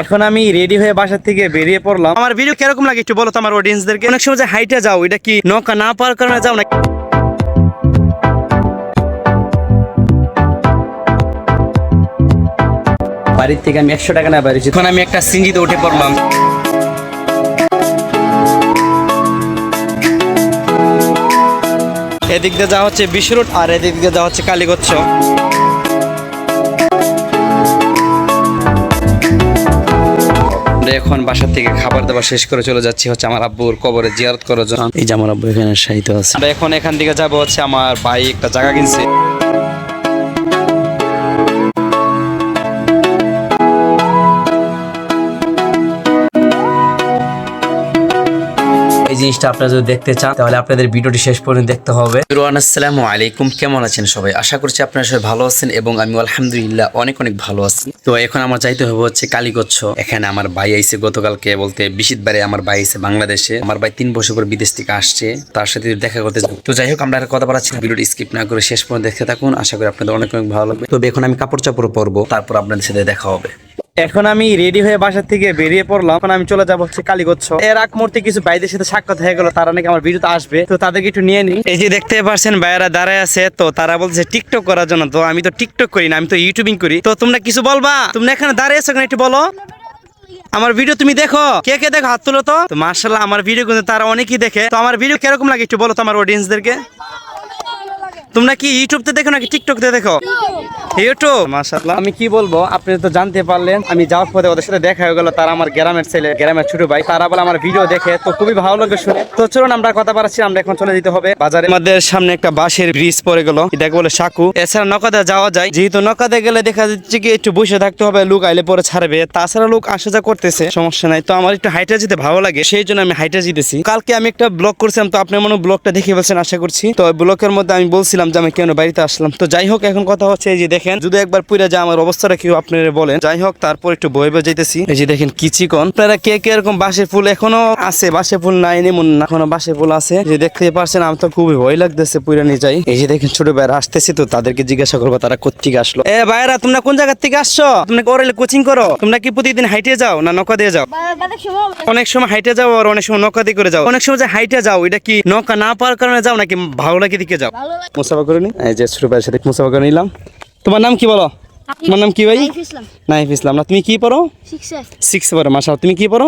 এখন আমি রেডি হয়ে বাসা থেকে বেরিয়ে পড়লাম। আমার ভিডিও কিরকম লাগে একটু বলো তো আমার অডিয়েন্সদেরকে। অনেক সময় যে হাইটে যাও, এটা কি নৌকা না পার কারণে যাও না? বাড়ির থেকে আমি 100 টাকা না বাড়িছি, এখন আমি একটা সিঞ্জিতে উঠে পড়লাম। এদিক দিয়ে যাওয়া হচ্ছে বিশ্ব রোড আর এদিক দিয়ে যাওয়া হচ্ছে কালীগচ্ছ। এখন বাসা থেকে খাবার দাবার শেষ করে চলে যাচ্ছি হচ্ছে আমার আব্বুর কবরে জিয়ারত করার জন্য। এই যে আমার আব্বু এখানে শায়িত আছে। আমরা এখন এখান থেকে যাবো হচ্ছে আমার ভাই একটা জায়গা কিনছে। এই জিনিসটা আপনারা যদি দেখতে চান তাহলে আপনাদের ভিডিওটি শেষ পর্যন্ত দেখতে হবে। আসসালামু আলাইকুম, কেমন আছেন সবাই? আশা করছি আপনারা সবাই ভালো আছেন এবং আমি আলহামদুলিল্লাহ অনেক অনেক ভালো আছি। তো এখন আমার যাইতে হবে হচ্ছে কালীগচ্ছ। এখানে আমার ভাই আইছে গতকালকে, বলতে বিশিতবারে আমার ভাই আইছে বাংলাদেশে। আমার ভাই 3 বছর পর বিদেশ থেকে আসছে, তার সাথে দেখা করতে যাবো। তো যাই হোক, আমরা আর কথা বলাচ্ছি না, ভিডিওটি স্কিপ না করে শেষ পর্যন্ত দেখতে থাকুন। আশা করি আপনাদের অনেক অনেক ভালো লাগবে। তবে এখন আমি কাপড় চাপড় পরবো, তারপর আপনাদের সাথে দেখা হবে। এখন আমি রেডি হয়ে বাসা থেকে বেরিয়ে পড়লাম। এখন আমি চলে যাবো হচ্ছে কালীগচ্ছ। এর আগ মুহূর্তে কিছু ভাইদের সাথে সাক্ষাৎ হয়ে গেল, তারা নাকি আমার ভিডিওতে আসবে, তো তাদেরকে একটু নিয়ে নিই। এই যে দেখতে পাচ্ছেন ভাইয়েরা দাঁড়ায় আছে, তো তারা বলছে টিকটক করার জন্য। তো আমি তো টিকটক করি না, আমি তো ইউটিউবিং করি। তো তোমরা কিছু বলবা? তোমরা এখানে দাঁড়িয়ে আছো কেন একটু বলো। আমার ভিডিও তুমি দেখো, কে কে দেখো হাত তুলো তো। মাশাআল্লাহ, আমার ভিডিও কিন্তু তারা অনেকেই দেখে। তো আমার ভিডিও কিরকম লাগে একটু বলো তো আমার অডিয়েন্সদেরকে। তোমরা কি ইউটিউবতে দেখো নাকি টিকটকতে দেখো? ইউটিউব। মাশাআল্লাহ, আমি কি বলবো, আপনি তো জানতে পারলেন। আমি যাওয়ার পথে ওদের সাথে দেখা হয়ে গেল। তারা আমার গ্রামের ছেলে, গ্রামের ছোট ভাই। তারা বলে আমার ভিডিও দেখে, তো খুবই ভালো লাগে শুনে। তো চলুন, আমরা কথা বাড়াচ্ছি, আমরা এখন চলে যেতে হবে বাজারে। আমাদের সামনে একটা বাঁশের ব্রিজ পড়ে গেল, এটাকে বলে সাঁকু। এছাড়া নৌকাতে যাওয়া যায়, যেহেতু নৌকাতে গেলে দেখা যাচ্ছে কি একটু বসে থাকতে হবে, লোক আইলে পরে ছাড়বে। তাছাড়া লোক আসা যা করতেছে, সমস্যা নাই। তো আমার একটু হাইটা যেতে ভালো লাগে, সেই জন্য আমি হাইটা যেতেছি। কালকে আমি একটা ব্লগ করছিলাম, তো আপনি মনে ব্লগটা দেখে বলছেন আশা করছি। তো ব্লগের মধ্যে আমি বলছিলাম যে আমি কেন বাড়িতে আসলাম। তো যাই হোক, এখন কথা হচ্ছে এই যে দেখেন, যদি একবার পুরা যা আমার অবস্থাটা কি আপনারা বলেন। যাই হোক, তারপর একটু বয়ে বয়ে যাইতেছি। এই যে দেখেন কি চিকন। আপনারা কে কে এরকম বাঁশের ফুল এখনো আছে? বাঁশের ফুল নাই এমন না, এখনো বাঁশের ফুল আছে। যে দেখতে পারছেন, আমি তো খুবই ভয় লাগতেছে পুরা নিয়ে যাই। এই যে দেখেন ছোট ভাইরা আসতেছি, তো তাদেরকে জিজ্ঞাসা করবো তারা কোত্থেকে আসলো। এ ভাইরা, তোমরা কোন জায়গা থেকে আসছো? তোমরা ওরালে কোচিং করো? তোমরা কি প্রতিদিন হাইটে যাও না নৌকা দিয়ে যাও? অনেক সময় হাইটে যাও আর অনেক সময় নৌকা দিয়ে করে যাও। অনেক সময় যে হাইটে যাও, এটা কি নৌকা না পাওয়ার কারণে যাও নাকি ভালো লাগে দিকে যাও? মুসাফা করে নি। এই যে ছোট ভাইয়ের সাথে মুসাফা করে নিলাম। তোমার নাম কি বলো? তোমার নাম কি ভাই? নাইফ ইসলাম। না তুমি কি পড়ো? 6 পড়ো। মাশাআল্লাহ, তুমি কি পড়ো?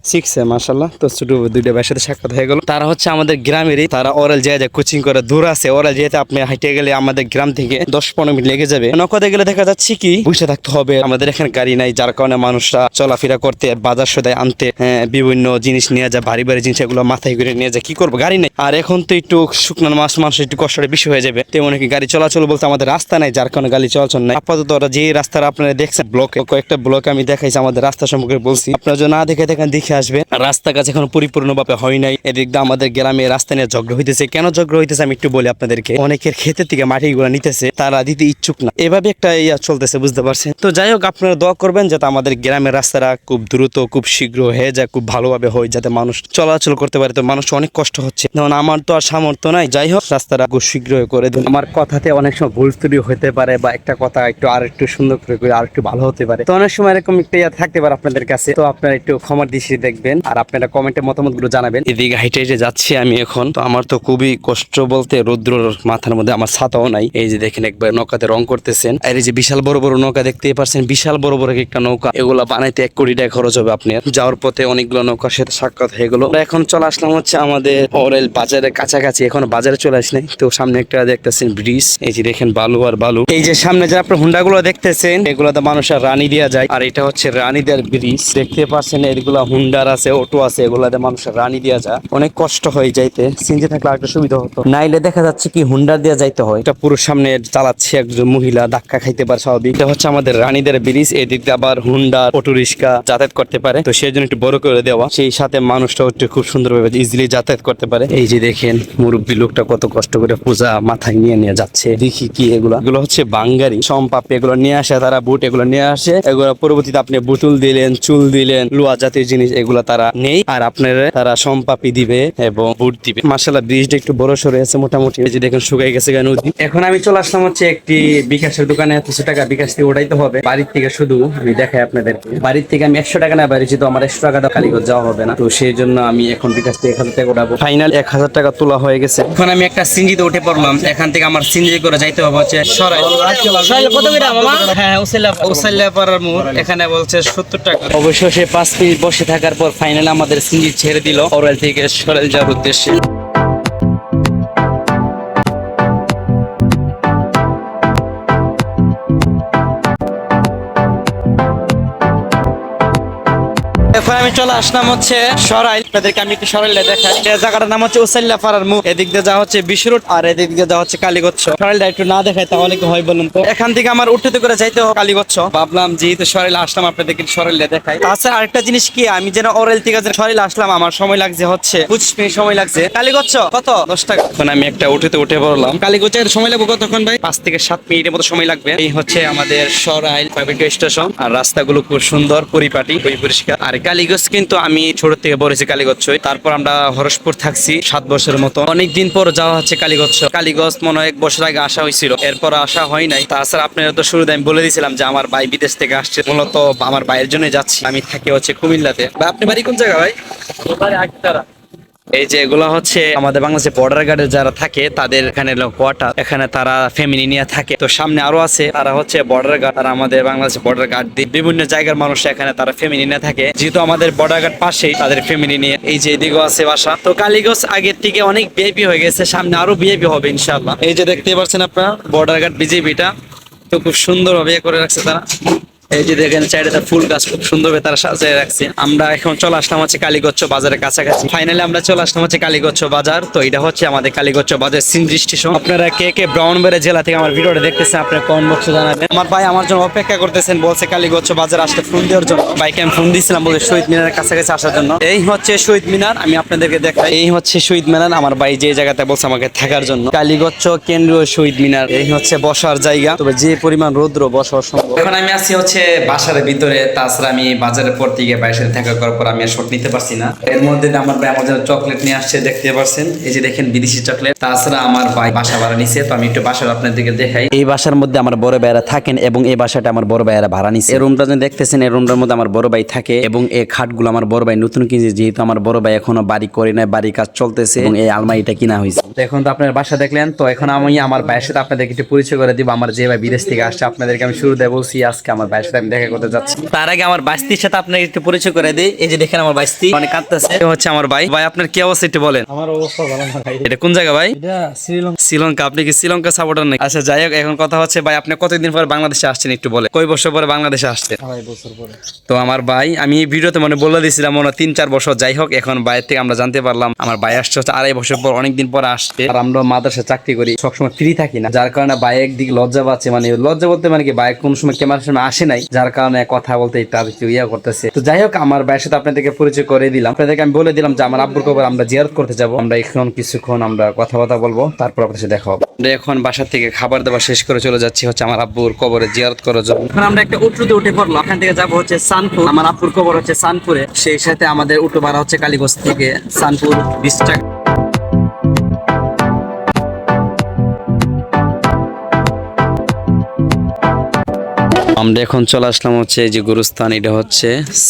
6 মাশাআল্লাহ। তো ছোট দুইটা ভাইয়ের সাথে সাক্ষাৎ হয়ে গেল। তারা হচ্ছে আমাদের গ্রামেরই। তারা ওরাল যায় কোচিং করে, দূর আছে ওরাল যেতে। আপনি হাইটে গেলে আমাদের গ্রাম থেকে 10-15 মিনিট লেগে যাবে। নৌকাতে গেলে দেখা যাচ্ছে কি বসে থাকতে হবে। আমাদের এখানে গাড়ি নাই, যার কারণে মানুষরা চলাফেরা করতে, বাজার সদাই আনতে, বিভিন্ন জিনিস নিয়ে যায়, ভারী ভারী জিনিস, এগুলো মাথায় করে নিয়ে যায়। কি করবো, গাড়ি নেই। আর এখন তো একটু শুকনো মাস, মানুষ একটু কষ্টটা বেশি হয়ে যাবে। তেমন কি গাড়ি চলাচল বলতে আমাদের রাস্তা নাই, যার কারণে গাড়ি চলাচল নাই। আপাতত ওরা যে রাস্তাটা আপনারা দেখছেন ব্লকে, কয়েকটা ব্লকে আমি দেখাইছি আমাদের রাস্তা সম্পর্কে বলছি। আপনারা যদি না দেখে দেখেন, দেখে আসবে। রাস্তা কাজ এখন পরিপূর্ণভাবে হয় নাই। এদিক দিয়ে আমাদের গ্রামে রাস্তা নিয়ে ঝগড়া হইতেছে। কেন ঝগড়া হইতেছে আমি একটু বলি আপনাদেরকে। অনেকের ক্ষেতের থেকে মাটিগুলো নিতেছে, তারা দিতে ইচ্ছুক না। এভাবে একটা চলতেছে, বুঝতে পারছেন? তো যাই হোক, আপনারা দোয়া করবেন যাতে আমাদের গ্রামের রাস্তাটা খুব দ্রুত, খুব শীঘ্র হয়ে যায়, খুব ভালোভাবে হয়, যাতে মানুষ চলাচল করতে পারে। তো মানুষ অনেক কষ্ট হচ্ছে, যেমন আমার তো আর সামর্থ্য নাই। যাই হোক, রাস্তাটা খুব শীঘ্র করে দিন। আমার কথাতে অনেক সময় ভুল ত্রুটি হতে পারে, বা একটা কথা একটু আর একটু সুন্দর করে আর একটু ভালো হতে পারে। তো অনেক সময় এরকম একটা থাকতে পারে আপনাদের কাছে। তো আপনারা একটু ক্ষমার দৃষ্টিতে দেখবেন, আর আপনারা কমেন্টে মতামত গুলো জানাবেন। এদিকে হাইটে যাচ্ছি আমি এখন। তো আমার তো খুবই কষ্ট বলতে, রৌদ্রর মাথার মধ্যে আমার ছাতাও নাই। এই যে দেখেন একবার নৌকাতে রং করতেছেন। আর এই যে বিশাল বড় বড় নৌকা দেখতেই পাচ্ছেন, বিশাল বড় বড় একটা নৌকা। এগুলা বানাইতে 1 কোটি টাকা খরচ হবে আপনার। যাওয়ার পথে অনেকগুলো নৌকার সাথে সাক্ষাৎ হয়ে গেল। এখন চলে আসলাম হচ্ছে আমাদের ওরেল বাজারের কাছাকাছি। এখন বাজারে চলে আসি নাই। তো সামনে একটা দেখতেছেন ব্রিজ। এই যে দেখেন বালু আর বালু। এই যে সামনে যে আপনার হুন্ডা গুলো দেখতেছেন, এগুলোতে মানুষের রানী দেওয়া যায়। আর এটা হচ্ছে রানীদের ব্রিজ, দেখতে পাচ্ছেন। এগুলা হুন্ডার আছে, অটো আছে, এগুলাতে মানুষের রানী দেওয়া যায়। অনেক কষ্ট হয়ে যাইতে, সিনজি থাকলে একটা সুবিধা হতো। নাইলে দেখা যাচ্ছে কি হুন্ডার দেওয়া যাইতে হয়। এটা পুরো সামনে চালাচ্ছে একজন মহিলা, ধাক্কা খাইতে পারে স্বাভাবিক। এটা হচ্ছে আমাদের রানীদের ব্রিজ। এদিক দিয়ে আবার হুন্ডার, অটো রিক্সা যাতায়াত করতে পারে। তো সেই জন্য একটু বড় করে দেওয়া, সেই সাথে মানুষটাও একটু খুব সুন্দরভাবে ইজিলি যাতায়াত করতে পারে। এই যে দেখেন মুরব্বী লোকটা কত কষ্ট করে পূজা মাথায় নিয়ে নিয়ে যাচ্ছে। দেখি কি এগুলো হচ্ছে বাঙ্গারি সম্পাপ, এগুলো নিয়ে আসে তারা, বুট এগুলো নিয়ে আসে। এগুলো পরবর্তীতে আপনি বোতল দিলেন, চুল দিলেন, লোহা জাতীয় জিনিস এগুলা তারা নেই, আর আপনারা তারা সম্পাপি দিবে এবং বুট দিবে। মাশাআল্লাহ ব্রিজটা একটু বড় সরে আছে মোটামুটি, এই যে দেখেন শুকাই গেছে নদী। এখন আমি চলে আসলাম হচ্ছে একটি বিকাশের দোকানে, কিছু টাকা বিকাশ থেকে উঠাইতে হবে বাড়ির থেকে। শুধু আমি দেখাই আপনাদের, বাড়ির থেকে আমি 100 টাকা না বাড়িছি, তো আমার 100 টাকাটা কালীগঞ্জ যাওয়া হবে না, তো সেই জন্য আমি এখন বিকাশ থেকে 1000 টাকা উঠাবো। ফাইনাল 1000 টাকা তোলা হয়ে গেছে। এখন আমি একটা সিনজিতে উঠে পড়লাম, এখান থেকে আমার সিনজি করে যাইতে হবে হচ্ছে সরাইল। কত করে মামা? হ্যাঁ উসাইলা পাড়ার মোড়, এখানে বলছে 70 টাকা। অবশেষে 5 মিনিট বসে থাকার পর ফাইনাল আমাদের সিনজি ছেড়ে দিল সরাইল থেকে সরাইল যাওয়ার উদ্দেশ্যে। এখন আমি চলে আসলাম হচ্ছে সরাইল, আপনাদেরকে আমি একটু সরাইলে দেখাই। এই জায়গাটার নাম হচ্ছে উসাইল্লা পাড়ার মুখ, এদিক দিয়ে যাওয়া হচ্ছে বিশ্ব রোড, আর এদিক দিয়ে যাওয়া হচ্ছে কালীগচ্ছ। সরাইলটা একটু না দেখাই তাহলে কি হয় বলুন তো। এখান থেকে আমার উঠতে করে যাইতে হবে কালীগচ্ছ, ভাবলাম যেহেতু সরাইলে আসলাম আপনাদেরকে সরাইলে দেখাই। আচ্ছা আরেকটা জিনিস কি, আমি যেন অরেল থেকে সরাইলে আসলাম, আমার সময় লাগছে হচ্ছে 25 মিনিট সময় লাগছে। কালীগচ্ছ কত? 10 টাকা। এখন আমি একটা উঠে পড়লাম। কালীগচ্ছের সময় লাগবে কতক্ষণ ভাই? 5 থেকে 7 মিনিটের মতো সময় লাগবে। এই হচ্ছে আমাদের সরাইল প্রাইভেট স্টেশন, আর রাস্তাগুলো খুব সুন্দর, পরিপাটি, পরিষ্কার। আর কালীগঞ্জ কিন্তু আমি ছোট থেকে পড়েছি কালীগঞ্জ, তারপর আমরা হরসপুর থাকছি 7 বছরের মতো। অনেকদিন পর যাওয়া হচ্ছে কালীগঞ্জ। কালীগঞ্জ মনে হয় 1 বছর আগে আসা হয়েছিল, এরপর আসা হয় নাই। তাছাড়া আপনারা তো শুরুতে আমি বলে দিয়েছিলাম যে আমার ভাই বিদেশ থেকে আসছে, মূলত আমার ভাইয়ের জন্য যাচ্ছি। আমি থাকি হচ্ছে কুমিল্লাতে। ভাই আপনি বাড়ি কোন জায়গা ভাই? এই যে এগুলো হচ্ছে আমাদের বাংলাদেশে বর্ডার গার্ডে যারা থাকে তাদের এখানে কোয়ার্টার, এখানে তারা ফ্যামিলি নিয়ে থাকে। তো সামনে আরো আছে, তারা হচ্ছে বর্ডার গার্ড, আর আমাদের বাংলাদেশে বর্ডার গার্ড দিয়ে বিভিন্ন জায়গার মানুষ এখানে তারা ফ্যামিলি নিয়ে থাকে। যেহেতু আমাদের বর্ডার গার্ড পাশেই, তাদের ফ্যামিলি নিয়ে এই যে এদিকেও আছে বাসা। তো কালীগঞ্জ আগের থেকে অনেক ভিআইপি হয়ে গেছে, সামনে আরো ভিআইপি হবে ইনশাআল্লাহ। এই যে দেখতে পাচ্ছেন আপনারা বর্ডার গার্ড বিজেপিটা, তো খুব সুন্দর ভাবে করে রাখছে তারা। এই যে দেখেন চারিটা ফুল গাছ খুব সুন্দরভাবে তারা সাজিয়ে রাখছে। আমরা এখন চলে আসলাম হচ্ছে কালীগচ্ছ বাজারের কাছাকাছি। ফাইনালি আমরা চলে আসলাম হচ্ছে কালীগচ্ছ বাজার। তো এটা হচ্ছে আমাদের কালীগচ্ছ বাজার সিনজি স্টেশন। আপনারা কে কে ব্রাহ্মণবাড়িয়া জেলা থেকে আমার ভিডিওটা দেখতেছেন আপনারা কমেন্ট বক্সে জানাবেন। আমার ভাই আমার জন্য অপেক্ষা করতেছেন, বলছে কালীগচ্ছ বাজার আসতে ফোন দেওয়ার জন্য। ভাইকে আমি ফোন দিয়েছিলাম বলে শহীদ মিনারের কাছাকাছি আসার জন্য। এই হচ্ছে শহীদ মিনার, আমি আপনাদেরকে দেখাই। এই হচ্ছে শহীদ মিনার, আমার ভাই যে জায়গাতে বলছে আমাকে থাকার জন্য। কালীগচ্ছ কেন্দ্রীয় শহীদ মিনার, এই হচ্ছে বসার জায়গা। তবে যে পরিমাণ রৌদ্র, বসা অসম্ভব। এখন আমি আছি হচ্ছে বাসার ভিতরে। তাছাড়া আমি বাজারের পর থেকে বাইরের সাথে দেখা করার পর আমি আর শট নিতে পারছি না। এর মধ্যে আমার ভাই আমার জন্য চকলেট নিয়ে আসছে, দেখতে পাচ্ছেন। এই যে দেখেন বিদেশি চকলেট। তাছাড়া আমার ভাই বাসা ভাড়া নিছে, তো আমি একটু বাসার আপনাদেরকে দেখাই। এই বাসার মধ্যে আমার বড় ভাইরা থাকেন এবং এই বাসাটা আমার বড় ভাইরা ভাড়া নিছে। এই রুমটা যে দেখতেছেন, এই রুমটার মধ্যে আমার বড় ভাই থাকে এবং এই খাটগুলো আমার বড় ভাই নতুন কিনছে, যেহেতু আমার বড় ভাই এখনো বাড়ি করে নাই, বাড়ির কাজ চলতেছে এবং এই আলমারিটা কিনা হয়েছে। তো এখন তো আপনার বাসা দেখলেন, তো এখন আমি আমার ভাইয়ের সাথে আপনাদেরকে একটু পরিচয় করে দিব। আমার যে ভাই বিদেশ থেকে আসছে, আপনাদেরকে আমি শুরুতে বলছি আজকে আমার ভাইয়ের সাথে আমি দেখা করতে যাচ্ছি। তার আগে আমার বাইস্তির সাথে আপনাকে একটু পরিচয় করে দিই। এই যে দেখেন আমার বাইস্তি অনেক কাঁদতেছে, হচ্ছে আমার ভাই। ভাই আপনার কি অবস্থা একটু বলেন। আমার অবস্থা ভালো না ভাই। এটা কোন জায়গা ভাই? এটা শ্রীলঙ্কা। শ্রীলঙ্কা। আপনি কি শ্রীলঙ্কা সাপোর্টার নাকি? আচ্ছা যাই হোক, এখন কথা হচ্ছে ভাই আপনি কতদিন পরে বাংলাদেশে আসছেন একটু বলে, কয় বছর পরে বাংলাদেশে আসছে? 2.5 বছর পরে। তো আমার ভাই, আমি এই ভিডিওতে মানে বলে দিয়েছিলাম মনে 3-4 বছর। যাই হোক, এখন বাইরে থেকে আমরা জানতে পারলাম আমার ভাই আসছে হচ্ছে 2.5 বছর পর, অনেকদিন পর আসছে। আর আমরা মাদ্রাসা চাকরি করি, সবসময় ফ্রি থাকি না, যার কারণে ভাই একদিকে লজ্জা পাচ্ছে। মানে লজ্জা বলতে মানে কি, ভাই কোন সময় ক্যামেরার সামনে আসে নাই, যার কারণে কথা বলতে একটু ইয়া করতেছে। তো যাই হোক, আমার ভাইয়ের সাথে আপনাদেরকে পরিচয় করে দিলাম। আপনাদেরকে আমি বলে দিলাম যে আমার আব্বুর কবর আমরা জিয়ারত করতে যাব। আমরা এখন কিছুক্ষণ আমরা কথাবার্তা বলবো, তারপর আপনার সাথে দেখা হবে। আমরা এখন বাসা থেকে খাবার দাবার শেষ করে চলে যাচ্ছি হচ্ছে আমার আব্বুর কবরে জিয়ারত করার জন্য। এখন আমরা একটা উটুতে উঠে পড়লাম, এখান থেকে যাবো হচ্ছে সানপুর। আমার আব্বুর কবর হচ্ছে সানপুরে, সেই সাথে আমাদের উটো ভাড়া হচ্ছে কালীগঞ্জ থেকে সানপুর 20 টাকা। আমরা এখন চলে আসলাম হচ্ছে এই যে গুরুস্থান, এটা হচ্ছে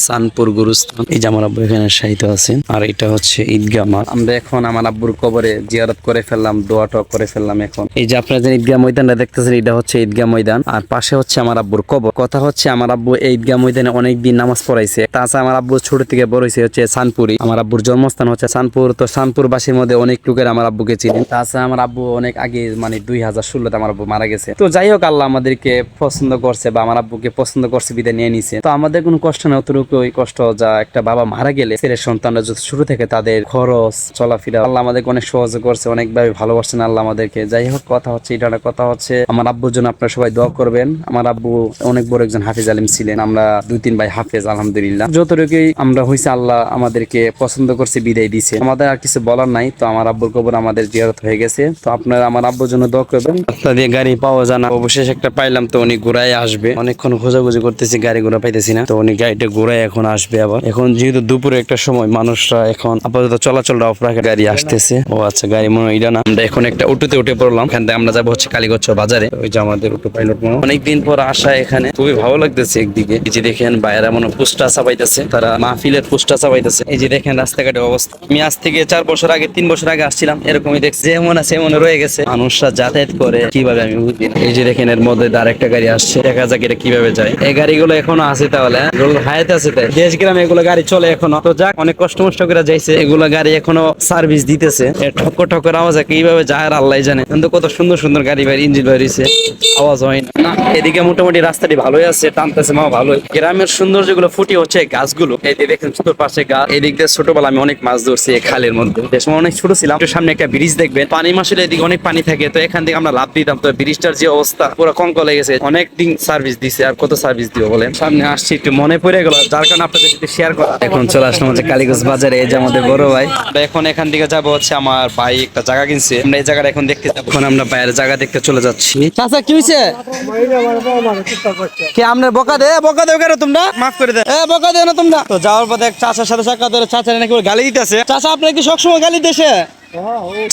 সানপুর গুরুস্থান। এই যে আমার আব্বু এখানে শায়িত আছেন, আর এটা হচ্ছে ঈদগাহ মাঠ। আমরা এখন আমার আব্বুর কবরে জিয়ারত করে ফেললাম, দোয়া টোয়া করে ফেললাম। এখন এই যে আপনারা যে ঈদগাহ ময়দানটা দেখতেছেন, এটা হচ্ছে ঈদগাহ ময়দান, আর পাশে হচ্ছে আমার আব্বুর কবর। কথা হচ্ছে আমার আব্বু এই ঈদগাহ ময়দানে অনেকদিন নামাজ পড়াইছে। তাছাড়া আমার আব্বু ছোট থেকে বড় হয়েছে হচ্ছে সানপুরি। আমার আব্বুর জন্মস্থান হচ্ছে সানপুর। তো সানপুরবাসীর মধ্যে অনেক লোকের আমার আব্বুকে চিনি। তাছাড়া আমার আব্বু অনেক আগে, মানে 2016-তে আমার আব্বু মারা গেছে। তো যাই হোক, আল্লাহ আমাদেরকে পছন্দ করছে বা আমার আব্বুকে পছন্দ করছে, বিদায় নিয়ে নিছে। তো আমাদের কোনো কষ্ট না, অতটুকু কষ্ট যা একটা বাবা মারা গেলে ছেলের সন্তানরা যদি শুরু থেকে তাদের খরচ চলাফেরা, আল্লাহ আমাদেরকে অনেক সহজ করছে, অনেকভাবে ভালোবাসছেন আল্লাহ আমাদেরকে। যাই হোক, কথা হচ্ছে এটা কথা হচ্ছে আমার আব্বুর জন্য আপনারা সবাই দোয়া করবেন। আমার আব্বু অনেক বড় একজন হাফেজ আলিম ছিলেন। আমরা 2-3 ভাই হাফেজ, আলহামদুলিল্লাহ। যতটুকুই আমরা হয়েছে আল্লাহ আমাদেরকে পছন্দ করছে, বিদায় দিছে। আমাদের আর কিছু বলার নাই। তো আমার আব্বুর কবর আমাদের জিয়ারত হয়ে গেছে। তো আপনারা আমার আব্বুর জন্য দোয়া করবেন। আপনাদের গাড়ি পাওয়া যায় না, অবশেষে একটা পাইলাম, তো উনি ঘুরাই আসবে। অনেকক্ষণ খোঁজাখুঁজি করতেছি, গাড়ি ঘোড়া পাইতেছি না। তো উনি গাড়িটা ঘোরায় এখন আসবে আবার। এখন যেহেতু দুপুরে একটা সময়, মানুষরা এখন আপাতত চলাচলটা অফ রাখে। গাড়ি আসতেছে। ও আচ্ছা, গাড়ি মনে হয় এটা না। আমরা এখন একটা অটোতে উঠে পড়লাম। এখান থেকে আমরা যাবো হচ্ছে কালীগঞ্জ বাজারে। ওই যে আমাদের অটো পাইলট মনে হয়। অনেকদিন পর আসা এখানে, খুবই ভালো লাগতেছে একদিকে। এই যে দেখেন বাইরে মনে পুস্টা চাপাইতেছে, তারা মাহফিলের পুস্টা চাপাইতেছে। এই যে দেখেন রাস্তাঘাটের অবস্থা। আমি আজ থেকে 4 বছর আগে 3 বছর আগে আসছিলাম, এরকমই দেখছি। যেমন আছে এমন রয়ে গেছে। মানুষরা যাতায়াত করে কিভাবে আমি বুঝি না। এই যে দেখেন এর মধ্যে আরেকটা গাড়ি আসছে, দেখা যাক এটা কিভাবে যায়। এই গাড়িগুলো এখনো আছে, তাহলে হায়াতে আছে। তাই দেশ গ্রামে এগুলো গাড়ি চলে এখনো। তো যাক, অনেক কষ্ট মষ্ট করে যাইছে। এগুলো গাড়ি এখনো সার্ভিস দিতেছে। ঠক্কর ঠক্কর আওয়াজ কিভাবে যায় আর আল্লাহ জানে। কিন্তু কত সুন্দর সুন্দর গাড়ি বাইরে, ইঞ্জিন বাইরেছে, আওয়াজ হয় না। এদিকে মোটামুটি রাস্তাটি ভালোই আছে, টানতেছে মা ভালোই। গ্রামের সৌন্দর্য গুলো ফুটে হচ্ছে গাছগুলো। এই যে দেখেন ছোট পাশে গাছ। এদিক দিয়ে ছোটবেলা আমি অনেক মাছ ধরছি এই খালের মধ্যে। যে সময় অনেক ছোট ছিলাম, একটু সামনে একটা ব্রিজ দেখবেন, পানি মাসের এদিকে অনেক পানি থাকে। তো এখান থেকে আমরা লাভ দিতাম। তো ব্রিজটার যে অবস্থা, পুরো কঙ্কলে গেছে। অনেক দিন সার্ভিস দিছে, আর কত সার্ভিস দিব বলেন। সামনে আসছি, একটু মনে পড়ে গেল, যার কারণে আপনাদের সাথে শেয়ার করা। এখন চলে আসলাম হচ্ছে কালীগঞ্জ বাজারে। এই যে আমাদের বড় ভাই। আমরা এখন এখান থেকে যাবো হচ্ছে, আমার ভাই একটা জায়গা কিনছে, আমরা এই জায়গাটা এখন দেখতে যাবো। এখন আমরা বাইরের জায়গা দেখতে চলে যাচ্ছি। চাচা কি হয়েছে? কি আপনার বকা দেও কেন তোমরা? মাফ করে দে, বকা দেও না তোমরা। তো যাওয়ার পথে এক চাচার সাথে সাক্ষাৎ হলো। চাচা নাকি গালি দিতেছে। চাচা আপনার কি সবসময় গালি দিতেছে?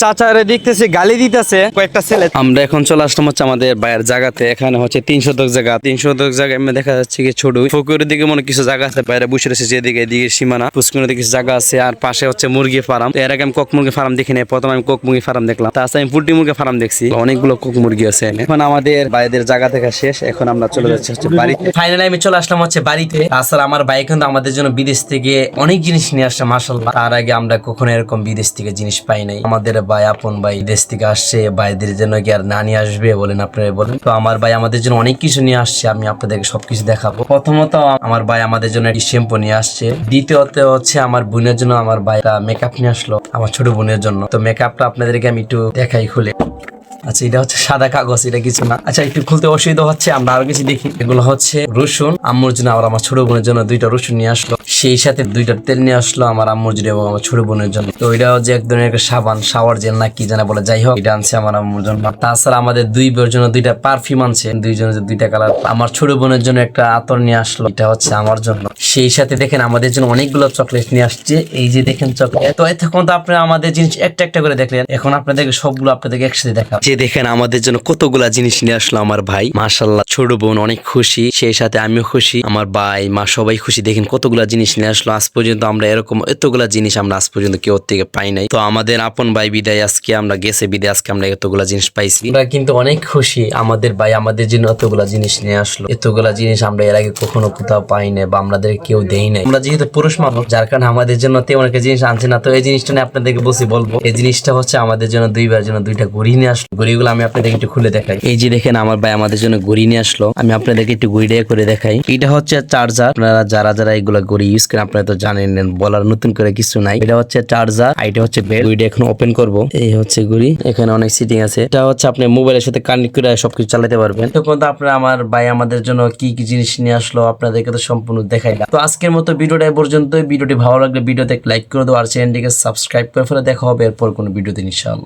চাচারে দেখতেছি গালি দিতেছে কয়েকটা ছেলে। আমরা এখন চলে আসলাম হচ্ছে আমাদের বাইরের জায়গাতে। এখানে হচ্ছে 3 শতক জায়গা। 3 শতক জায়গায় দেখা যাচ্ছে কি ছোট পুকুরের দিকে মনে কিছু জায়গা আছে, বাইরে বসে রয়েছে যেদিকে, এদিকে সীমানা পুষ্করের দিকে কিছু জায়গা আছে। আর পাশে হচ্ছে মুরগি ফার্ম। এর আগে আমি কক মুরগি ফার্ম দেখিনি, প্রথম আমি কক মুরগি ফার্ম দেখলাম। তাছাড়া আমি পোল্ট্রি মুরগি ফার্ম দেখছি, অনেকগুলো কক মুরগি আছে। এখন আমাদের বাইরের জায়গা থেকে শেষ, এখন আমরা চলে যাচ্ছি হচ্ছে বাড়িতে। ফাইনালি আমি চলে আসলাম হচ্ছে বাড়িতে। তাছাড়া আমার ভাই কিন্তু আমাদের জন্য বিদেশ থেকে অনেক জিনিস নিয়ে আসছে মাশাআল্লাহ। তার আগে আমরা কখনো এরকম বিদেশ থেকে জিনিস পাই নাই। আমাদের ভাই, আপন ভাই দেশ থেকে আসছে, ভাইদের জন্য কি আর না নিয়ে আসবে বলেন, আপনারা বলেন। তো আমার ভাই আমাদের জন্য অনেক কিছু নিয়ে আসছে, আমি আপনাদেরকে সবকিছু দেখাবো। প্রথমত আমার ভাই আমাদের জন্য একটি শ্যাম্পু নিয়ে আসছে। দ্বিতীয়ত হচ্ছে আমার বোনের জন্য আমার ভাই মেকআপ নিয়ে আসলো, আমার ছোট বোনের জন্য। তো মেকআপটা আপনাদেরকে আমি একটু দেখাই খুলে। আচ্ছা, এটা হচ্ছে সাদা কাগজ, এটা কিছু না। আচ্ছা, একটু খুলতে অসুবিধা হচ্ছে, আমরা আরো কিছু দেখি। এগুলো হচ্ছে রসুন, আম্মুর জন্য আর আমার ছোট বোনের জন্য 2টা রসুন নিয়ে আসলো। সেই সাথে 2টা তেল নিয়ে আসলো আমার আম্মুর জন্য এবং আমার ছোট বোনের জন্য। তো এটা হচ্ছে এক ধরনের একটা সাবান, শাওয়ার জেল না কি জানা বলে, যাই হোক এটা আনছে আমার আম্মুর জন্য। তাছাড়া আমাদের 2 বোনের জন্য 2টা পারফিউম আনছে, 2 জনের 2টা কালার। আমার ছোট বোনের জন্য একটা আতর নিয়ে আসলো, এটা হচ্ছে আমার জন্য। সেই সাথে দেখেন আমাদের জন্য অনেকগুলো চকলেট নিয়ে আসছে। এই যে দেখেন চকলেট। তো এতক্ষণ তো আপনারা আমাদের জিনিস একটা একটা করে দেখলেন, এখন আপনাদেরকে সবগুলো আপনাদেরকে একসাথে দেখা। যে দেখেন আমাদের জন্য কতগুলা জিনিস নিয়ে আসলো আমার ভাই, মাশাআল্লাহ। ছোট বোন অনেক খুশি, সেই সাথে আমিও খুশি, আমার ভাই মা সবাই খুশি। দেখেন কতগুলা জিনিস নিয়ে আসলো। আজ পর্যন্ত আমরা এরকম এতগুলা জিনিস আমরা আজ পর্যন্ত কেউ থেকে পাই নাই। তো আমাদের আপন ভাই বিদায়, আজকে আমরা গেছে বিদায়, আজকে আমরা এতগুলা জিনিস পাইছি। আমরা কিন্তু অনেক খুশি, আমাদের ভাই আমাদের জন্য এতগুলা জিনিস নিয়ে আসলো। এতগুলা জিনিস আমরা এর আগে কখনো কোথাও পাই না বা আমাদের কেউ দেই নাই। আমরা যেহেতু পুরুষ মানুষ, যার কারণে আমাদের জন্য তেমন একটা জিনিস আনছে না। তো এই জিনিসটা নিয়ে আপনাদেরকে বলবো, এই জিনিসটা হচ্ছে আমাদের জন্য 2 বার জন্য 2টা ঘড়ি নিয়ে আসলো। ঘড়িগুলো আমি আপনাদেরকে একটু খুলে দেখাই। এই যে দেখেন আমার ভাই আমাদের জন্য ঘড়ি নিয়ে আসলো, আমি আপনাদেরকে একটু ঘড়িটা করে দেখাই। এটা হচ্ছে চার্জার। আপনারা যারা এগুলা ঘড়ি ইউজ করেন আপনারা তো জানেন, বলার নতুন করে কিছু নাই। এটা হচ্ছে চার্জার, এটা হচ্ছে বেল। ঘড়িটা এখন ওপেন করবো। এই হচ্ছে ঘড়ি, এখানে অনেক সিটিং আছে। এটা হচ্ছে আপনি মোবাইলের সাথে কানেক্ট করে সবকিছু চালাতে পারবেন। তো কিন্তু আপনারা আমার ভাই আমাদের জন্য কি কি জিনিস নিয়ে আসলো আপনাদেরকে তো সম্পূর্ণ দেখাইলাম। তো আজকের মতো ভিডিওটা পর্যন্ত। ভিডিওটি ভালো লাগলে ভিডিওতে লাইক করে দাও আর চ্যানেলটিকে সাবস্ক্রাইব করে ফেলে। দেখা হবে এরপর কোনো ভিডিওতে ইনশাআল্লাহ।